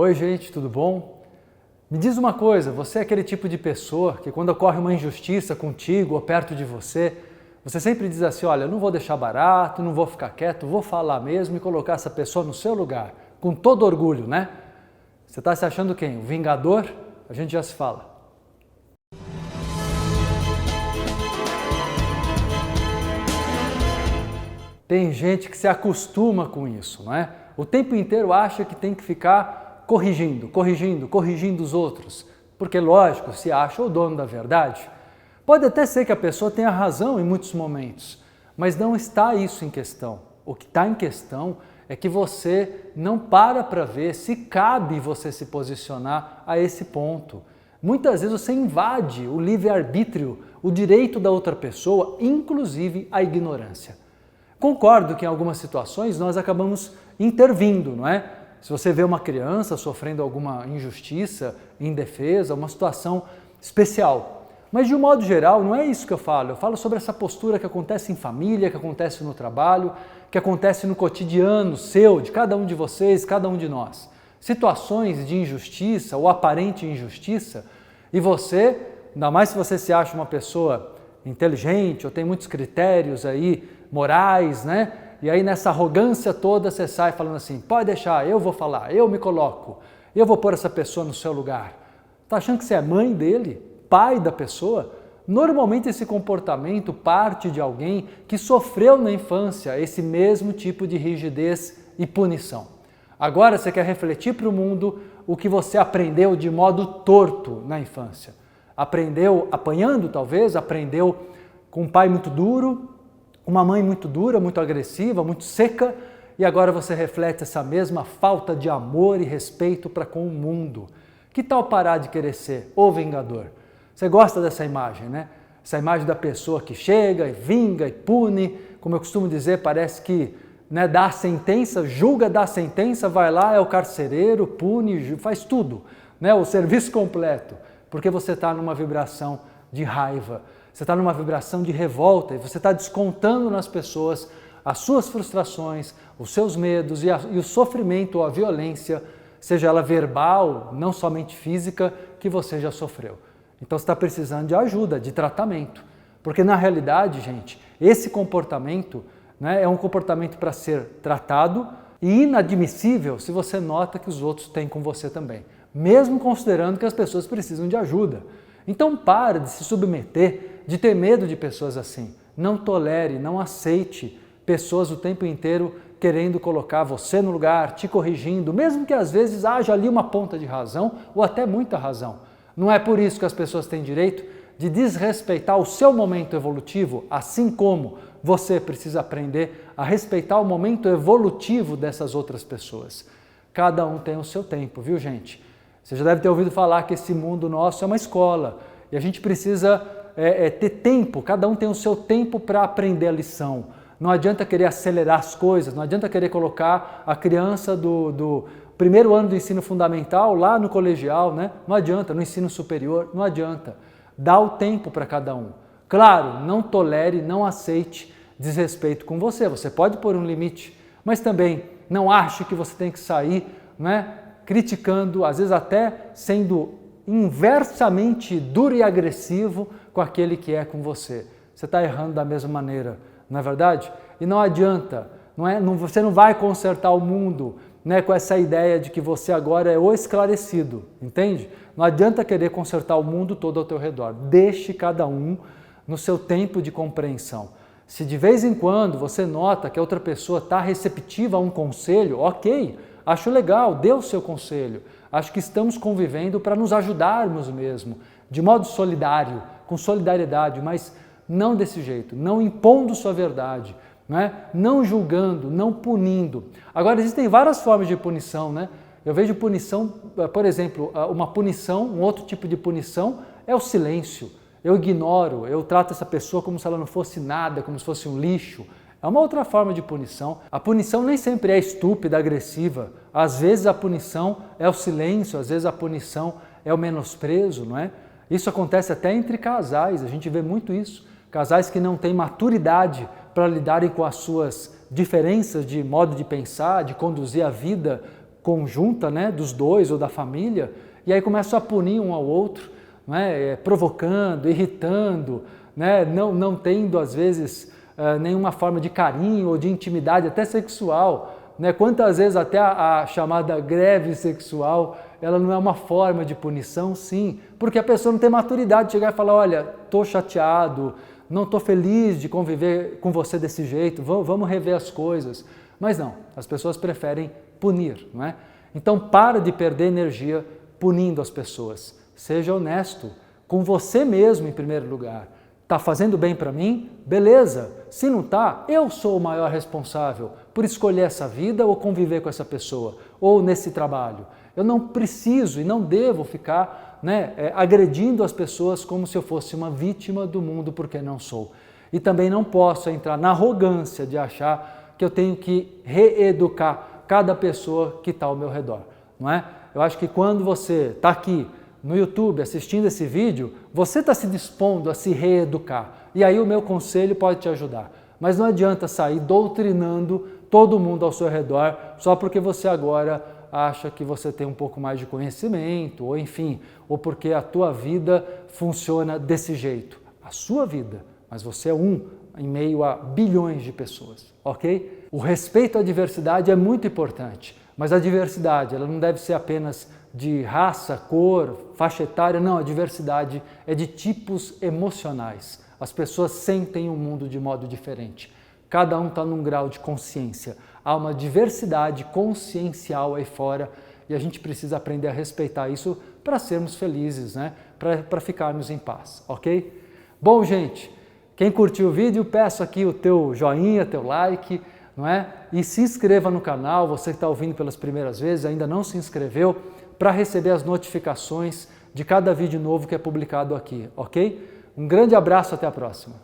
Oi gente, tudo bom? Me diz uma coisa, você é aquele tipo de pessoa que quando ocorre uma injustiça contigo ou perto de você sempre diz assim, olha, eu não vou deixar barato, não vou ficar quieto, vou falar mesmo e colocar essa pessoa no seu lugar, com todo orgulho, né? Você está se achando quem? O vingador? A gente já se fala. Tem gente que se acostuma com isso, não é? O tempo inteiro acha que tem que ficar corrigindo os outros, porque lógico, se acha o dono da verdade. Pode até ser que a pessoa tenha razão em muitos momentos, mas não está isso em questão. O que está em questão é que você não para ver se cabe você se posicionar a esse ponto. Muitas vezes você invade o livre-arbítrio, o direito da outra pessoa, inclusive a ignorância. Concordo que em algumas situações nós acabamos intervindo, não é? Se você vê uma criança sofrendo alguma injustiça, indefesa, uma situação especial. Mas de um modo geral, não é isso que eu falo sobre essa postura que acontece em família, que acontece no trabalho, que acontece no cotidiano seu, de cada um de vocês, cada um de nós. Situações de injustiça ou aparente injustiça, e você, ainda mais se você se acha uma pessoa inteligente ou tem muitos critérios aí morais, né? E aí nessa arrogância toda você sai falando assim, pode deixar, eu vou falar, eu me coloco, eu vou pôr essa pessoa no seu lugar. Tá achando que você é mãe dele, pai da pessoa? Normalmente esse comportamento parte de alguém que sofreu na infância esse mesmo tipo de rigidez e punição. Agora você quer refletir para o mundo o que você aprendeu de modo torto na infância. Aprendeu apanhando talvez, aprendeu com um pai muito duro, uma mãe muito dura, muito agressiva, muito seca, e agora você reflete essa mesma falta de amor e respeito para com o mundo. Que tal parar de querer ser o vingador? Você gosta dessa imagem, né? Essa imagem da pessoa que chega e vinga e pune, como eu costumo dizer, parece que dá a sentença, julga, dá a sentença, vai lá, é o carcereiro, pune, faz tudo, né? O serviço completo, porque você está numa vibração de raiva. Você está numa vibração de revolta e você está descontando nas pessoas as suas frustrações, os seus medos e o sofrimento ou a violência, seja ela verbal, não somente física, que você já sofreu. Então você está precisando de ajuda, de tratamento. Porque na realidade, gente, esse comportamento é um comportamento para ser tratado e inadmissível se você nota que os outros têm com você também. Mesmo considerando que as pessoas precisam de ajuda. Então pare de se submeter, de ter medo de pessoas assim. Não tolere, não aceite pessoas o tempo inteiro querendo colocar você no lugar, te corrigindo, mesmo que às vezes haja ali uma ponta de razão ou até muita razão. Não é por isso que as pessoas têm direito de desrespeitar o seu momento evolutivo, assim como você precisa aprender a respeitar o momento evolutivo dessas outras pessoas. Cada um tem o seu tempo, viu gente? Você já deve ter ouvido falar que esse mundo nosso é uma escola e a gente precisa ter tempo, cada um tem o seu tempo para aprender a lição. Não adianta querer acelerar as coisas, não adianta querer colocar a criança do primeiro ano do ensino fundamental lá no colegial, né? Não adianta, no ensino superior, não adianta. Dá o tempo para cada um. Claro, não tolere, não aceite desrespeito com você, você pode pôr um limite, mas também não ache que você tem que sair, criticando, às vezes até sendo inversamente duro e agressivo com aquele que é com você. Você está errando da mesma maneira, não é verdade? E não adianta, você não vai consertar o mundo com essa ideia de que você agora é o esclarecido, entende? Não adianta querer consertar o mundo todo ao teu redor. Deixe cada um no seu tempo de compreensão. Se de vez em quando você nota que a outra pessoa está receptiva a um conselho, ok, acho legal, dê o seu conselho. Acho que estamos convivendo para nos ajudarmos mesmo, de modo solidário, com solidariedade, mas não desse jeito, não impondo sua verdade, não julgando, não punindo. Agora, existem várias formas de punição, Eu vejo punição, por exemplo, uma punição, um outro tipo de punição é o silêncio. Eu ignoro, eu trato essa pessoa como se ela não fosse nada, como se fosse um lixo. É uma outra forma de punição. A punição nem sempre é estúpida, agressiva. Às vezes a punição é o silêncio, às vezes a punição é o menosprezo, Isso acontece até entre casais, a gente vê muito isso. Casais que não têm maturidade para lidarem com as suas diferenças de modo de pensar, de conduzir a vida conjunta, né, dos dois ou da família, e aí começam a punir um ao outro, né, provocando, irritando, né, não tendo às vezes nenhuma forma de carinho ou de intimidade, até sexual. Né? Quantas vezes até a chamada greve sexual, ela não é uma forma de punição? Sim, porque a pessoa não tem maturidade de chegar e falar, olha, estou chateado, não estou feliz de conviver com você desse jeito, vamos rever as coisas. Mas não, as pessoas preferem punir, não é? Então para de perder energia punindo as pessoas. Seja honesto com você mesmo em primeiro lugar. Está fazendo bem para mim? Beleza. Se não está, eu sou o maior responsável por escolher essa vida ou conviver com essa pessoa, ou nesse trabalho. Eu não preciso e não devo ficar agredindo as pessoas como se eu fosse uma vítima do mundo, porque não sou. E também não posso entrar na arrogância de achar que eu tenho que reeducar cada pessoa que está ao meu redor. Não é? Eu acho que quando você está aqui no YouTube assistindo esse vídeo, você está se dispondo a se reeducar. E aí o meu conselho pode te ajudar. Mas não adianta sair doutrinando todo mundo ao seu redor só porque você agora acha que você tem um pouco mais de conhecimento, ou enfim, ou porque a tua vida funciona desse jeito. A sua vida, mas você é um em meio a bilhões de pessoas, ok? O respeito à diversidade é muito importante, mas a diversidade ela não deve ser apenas de raça, cor, faixa etária, não, a diversidade é de tipos emocionais. As pessoas sentem o mundo de modo diferente. Cada um está num grau de consciência. Há uma diversidade consciencial aí fora e a gente precisa aprender a respeitar isso para sermos felizes, né? Para ficarmos em paz, ok? Bom, gente, quem curtiu o vídeo, peço aqui o teu joinha, teu like, não é? E se inscreva no canal, você que está ouvindo pelas primeiras vezes, ainda não se inscreveu, para receber as notificações de cada vídeo novo que é publicado aqui, ok? Um grande abraço, até a próxima!